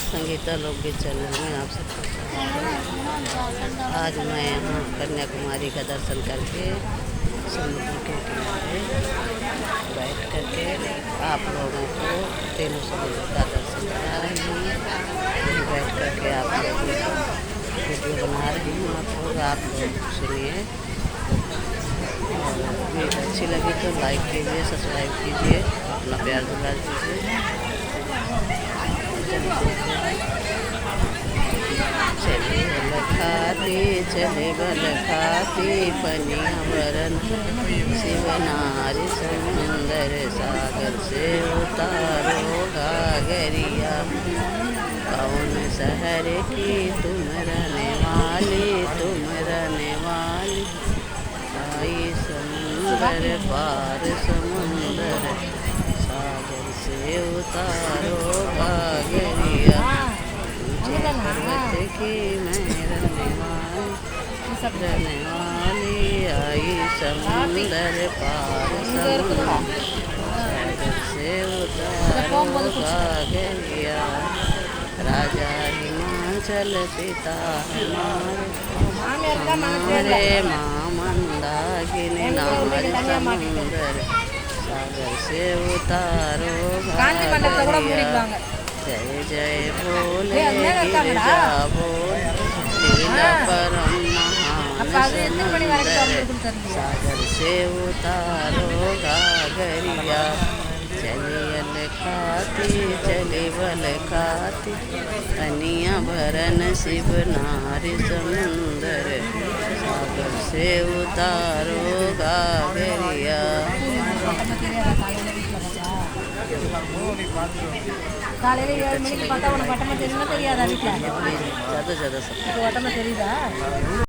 संगीता लोकगीत चैनल में आप सबका स्वागत है। आज मैं यहाँ कन्याकुमारी का दर्शन करके समुद्र के किनारे बैठ करके आप लोगों को तीनों समुद्र का दर्शन करा रही हूँ। यहीं बैठ करके आप लोगों को वीडियो बना रही हूँ। आप लोग सुनिए और वीडियो अच्छी लगी तो लाइक कीजिए, सब्सक्राइब कीजिए, अपना प्यार दुलार दीजिए। चले बल खाती पनिया वरन शिव नारी समुंदर सागर से उतारो गागरिया। कौन शहर की तुम रहने वाली आई समुंदर पार समुंदर सागर से उतारो गागरिया। पर्वत की मैं रहने वाली आई समुंदर पार समुंदर सागर से उतारो गागरिया। राजा हिमाचल पिता हमारे माँ मंदाकिनी नारी समुंदर सागर से उतारो गागरिया। जय जय बोले गिरजा बोल लीला परम महान सुंदर सागर से उतारो गागरिया। चली बल खाती पनिया भरन शिव नारी समुंदर सागर से उतारो गागरिया। காலையில 7 மணிக்கு பார்த்தா உனக்கு வட்டமா தெரியுமா தெரியாதா வீட்டில்? ज़्यादा வட்டமா தெரியுதா?